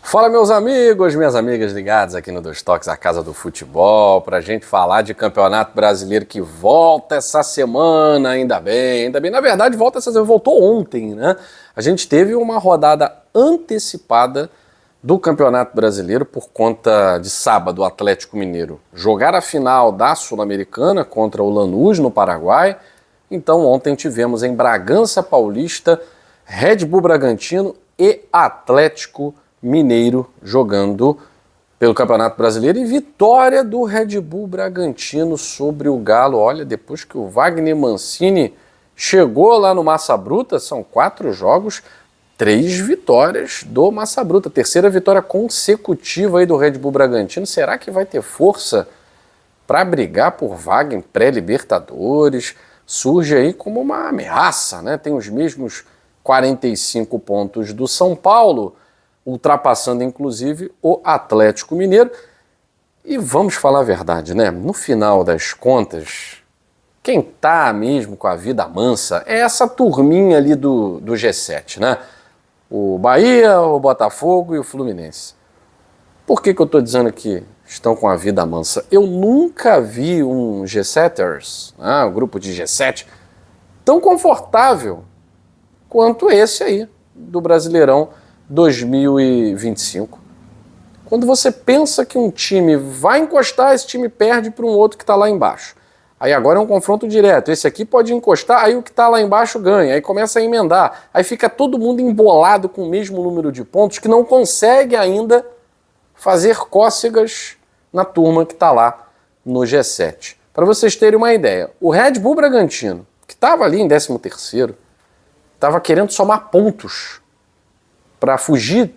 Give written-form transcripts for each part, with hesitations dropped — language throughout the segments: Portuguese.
Fala, meus amigos, minhas amigas ligadas aqui no Dois Toques, a Casa do Futebol, pra gente falar de Campeonato Brasileiro que volta essa semana, ainda bem. Na verdade, volta essa semana, voltou ontem, né? A gente teve uma rodada antecipada do Campeonato Brasileiro por conta de sábado, o Atlético Mineiro jogar a final da Sul-Americana contra o Lanús, no Paraguai. Então, ontem tivemos em Bragança Paulista, Red Bull Bragantino e Atlético Mineiro jogando pelo Campeonato Brasileiro e vitória do Red Bull Bragantino sobre o Galo. Olha, depois que o Wagner Mancini chegou lá no Massa Bruta, são 4 jogos, 3 vitórias do Massa Bruta. Terceira vitória consecutiva aí do Red Bull Bragantino. Será que vai ter força para brigar por vaga em pré-Libertadores? Surge aí como uma ameaça, né? Tem os mesmos 45 pontos do São Paulo, ultrapassando inclusive o Atlético Mineiro. E vamos falar a verdade, né? No final das contas, quem tá mesmo com a vida mansa é essa turminha ali do G7, né? O Bahia, o Botafogo e o Fluminense. Por que eu tô dizendo que estão com a vida mansa? Eu nunca vi um G7ers, um grupo de G7, tão confortável quanto esse aí, do Brasileirão 2025. Quando você pensa que um time vai encostar, esse time perde para um outro que está lá embaixo. Aí agora é um confronto direto. Esse aqui pode encostar, aí o que está lá embaixo ganha. Aí começa a emendar. Aí fica todo mundo embolado com o mesmo número de pontos que não consegue ainda fazer cócegas na turma que está lá no G7. Para vocês terem uma ideia, o Red Bull Bragantino, que estava ali em 13º, estava querendo somar pontos para fugir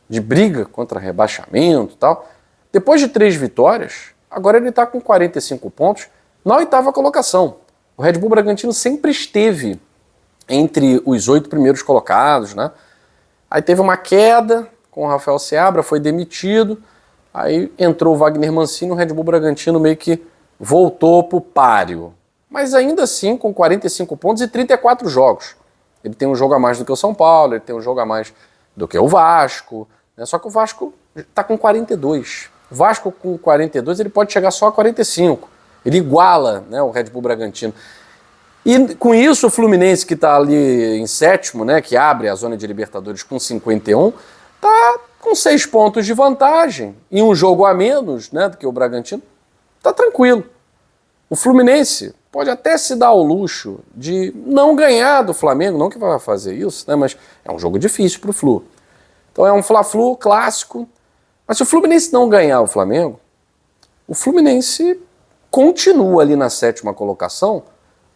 de briga contra rebaixamento e tal. Depois de 3 vitórias, agora ele está com 45 pontos na 8ª colocação. O Red Bull Bragantino sempre esteve entre os 8 primeiros colocados, né? Aí teve uma queda com o Rafael Seabra, foi demitido, aí entrou o Wagner Mancini, o Red Bull Bragantino meio que voltou pro páreo. Mas ainda assim, com 45 pontos e 34 jogos. Ele tem um jogo a mais do que o São Paulo, ele tem um jogo a mais do que o Vasco, né? Só que o Vasco está com 42. O Vasco com 42 ele pode chegar só a 45. Ele iguala, né, o Red Bull Bragantino. E com isso o Fluminense, que está ali em 7º, né, que abre a zona de Libertadores com 51, está com 6 pontos de vantagem. E um jogo a menos, né, do que o Bragantino. Está tranquilo. O Fluminense pode até se dar ao luxo de não ganhar do Flamengo, não que vai fazer isso, né? Mas é um jogo difícil para o Flu. Então é um Fla-Flu clássico. Mas se o Fluminense não ganhar o Flamengo, o Fluminense continua ali na 7ª colocação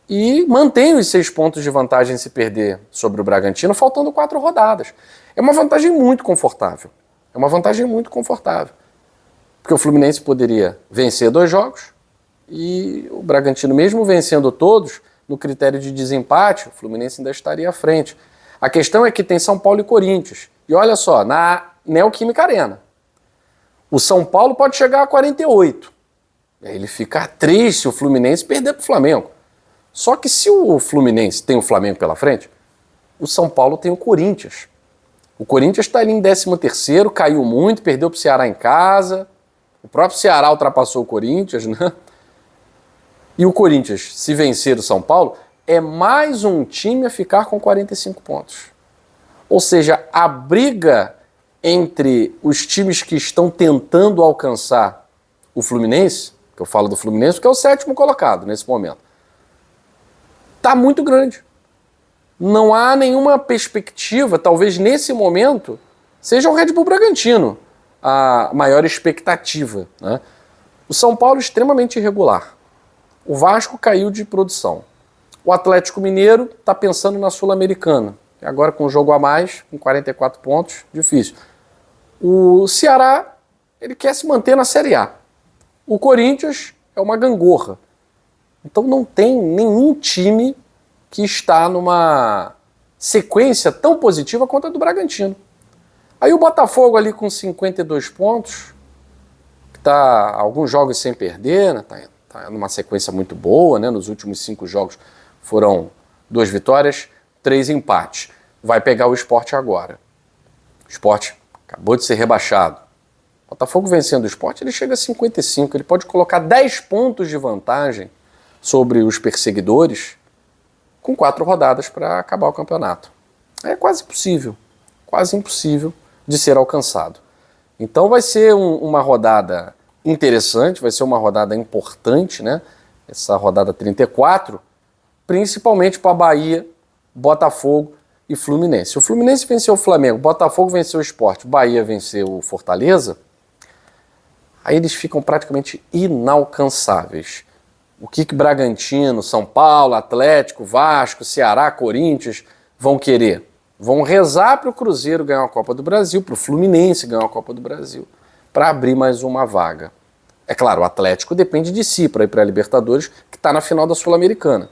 e mantém os 6 pontos de vantagem se perder sobre o Bragantino, faltando 4 rodadas. É uma vantagem muito confortável. É uma vantagem muito confortável. Porque o Fluminense poderia vencer 2 jogos, e o Bragantino, mesmo vencendo todos, no critério de desempate, o Fluminense ainda estaria à frente. A questão é que tem São Paulo e Corinthians. E olha só, na Neoquímica Arena, o São Paulo pode chegar a 48. E aí ele fica triste se o Fluminense perder para o Flamengo. Só que se o Fluminense tem o Flamengo pela frente, o São Paulo tem o Corinthians. O Corinthians está ali em 13º, caiu muito, perdeu para o Ceará em casa. O próprio Ceará ultrapassou o Corinthians, né? E o Corinthians, se vencer o São Paulo, é mais um time a ficar com 45 pontos. Ou seja, a briga entre os times que estão tentando alcançar o Fluminense, que eu falo do Fluminense, que é o 7º colocado nesse momento, está muito grande. Não há nenhuma perspectiva, talvez nesse momento, seja o Red Bull Bragantino a maior expectativa, né? O São Paulo extremamente irregular. O Vasco caiu de produção. O Atlético Mineiro está pensando na Sul-Americana. Agora com um jogo a mais, com 44 pontos, difícil. O Ceará, ele quer se manter na Série A. O Corinthians é uma gangorra. Então não tem nenhum time que está numa sequência tão positiva quanto a do Bragantino. Aí o Botafogo ali com 52 pontos, que está alguns jogos sem perder, né? Tá numa sequência muito boa, né? Nos últimos 5 jogos foram 2 vitórias, 3 empates. Vai pegar o Sport agora. O Sport acabou de ser rebaixado. Botafogo vencendo o Sport, ele chega a 55, ele pode colocar 10 pontos de vantagem sobre os perseguidores com 4 rodadas para acabar o campeonato. É quase impossível de ser alcançado. Então vai ser uma rodada interessante, vai ser uma rodada importante, né? Essa rodada 34, principalmente para Bahia, Botafogo e Fluminense. O Fluminense venceu o Flamengo, Botafogo venceu o Sport, Bahia venceu o Fortaleza, aí eles ficam praticamente inalcançáveis. O que Bragantino, São Paulo, Atlético, Vasco, Ceará, Corinthians vão querer? Vão rezar para o Cruzeiro ganhar a Copa do Brasil, para o Fluminense ganhar a Copa do Brasil, para abrir mais uma vaga. É claro, o Atlético depende de si para ir para a Libertadores, que está na final da Sul-Americana.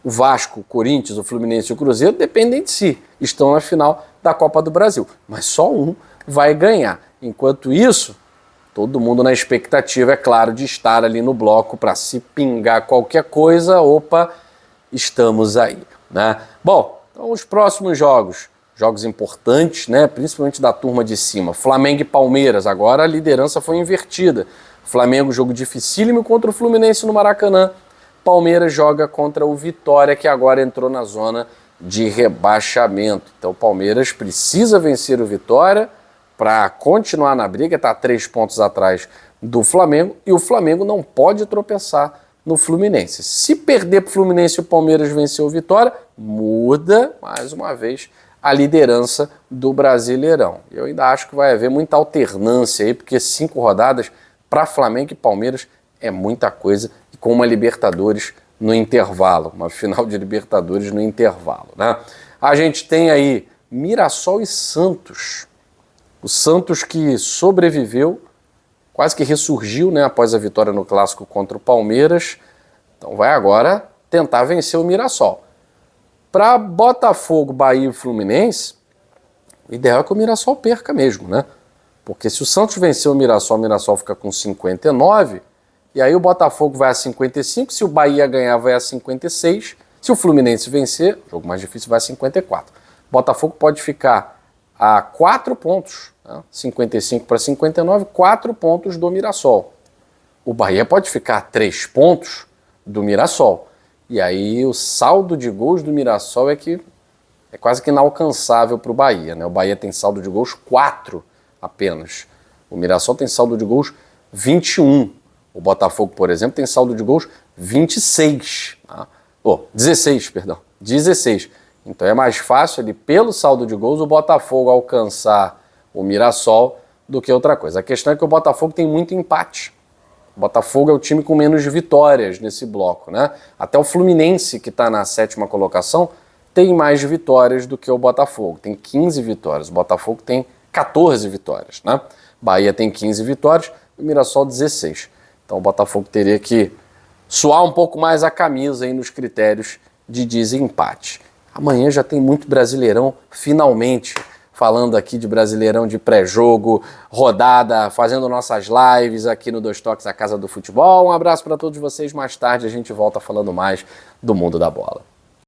O Vasco, o Corinthians, o Fluminense e o Cruzeiro dependem de si, estão na final da Copa do Brasil. Mas só um vai ganhar. Enquanto isso, todo mundo na expectativa, é claro, de estar ali no bloco para se pingar qualquer coisa, opa, estamos aí, né? Bom, então os próximos jogos importantes, né, principalmente da turma de cima, Flamengo e Palmeiras, agora a liderança foi invertida. Flamengo, jogo dificílimo contra o Fluminense no Maracanã, Palmeiras joga contra o Vitória, que agora entrou na zona de rebaixamento. Então o Palmeiras precisa vencer o Vitória para continuar na briga, está 3 pontos atrás do Flamengo, e o Flamengo não pode tropeçar no Fluminense. Se perder para o Fluminense e o Palmeiras vencer o Vitória, muda, mais uma vez, a liderança do Brasileirão. Eu ainda acho que vai haver muita alternância aí, porque 5 rodadas para Flamengo e Palmeiras é muita coisa, e com uma Libertadores no intervalo, uma final de Libertadores no intervalo, né? A gente tem aí Mirassol e Santos. O Santos que sobreviveu, quase que ressurgiu, né, após a vitória no Clássico contra o Palmeiras. Então vai agora tentar vencer o Mirassol. Para Botafogo, Bahia e Fluminense, o ideal é que o Mirassol perca mesmo, né? Porque se o Santos vencer o Mirassol fica com 59, e aí o Botafogo vai a 55, se o Bahia ganhar vai a 56, se o Fluminense vencer, jogo mais difícil, vai a 54. O Botafogo pode ficar a 4 pontos, né? 55 para 59, 4 pontos do Mirassol. O Bahia pode ficar a 3 pontos do Mirassol. E aí o saldo de gols do Mirassol é quase que inalcançável para o Bahia, né? O Bahia tem saldo de gols 4 apenas. O Mirassol tem saldo de gols 21. O Botafogo, por exemplo, tem saldo de gols 26. Tá? 16, perdão. 16. Então é mais fácil ali, pelo saldo de gols, o Botafogo alcançar o Mirassol do que outra coisa. A questão é que o Botafogo tem muito empate. O Botafogo é o time com menos vitórias nesse bloco, né? Até o Fluminense, que está na 7ª colocação, tem mais vitórias do que o Botafogo. Tem 15 vitórias. O Botafogo tem 14 vitórias, né? Bahia tem 15 vitórias, o Mirassol 16. Então o Botafogo teria que suar um pouco mais a camisa aí nos critérios de desempate. Amanhã já tem muito Brasileirão, finalmente, falando aqui de Brasileirão de pré-jogo, rodada, fazendo nossas lives aqui no Dois Toques, a Casa do Futebol. Um abraço para todos vocês, mais tarde a gente volta falando mais do mundo da bola.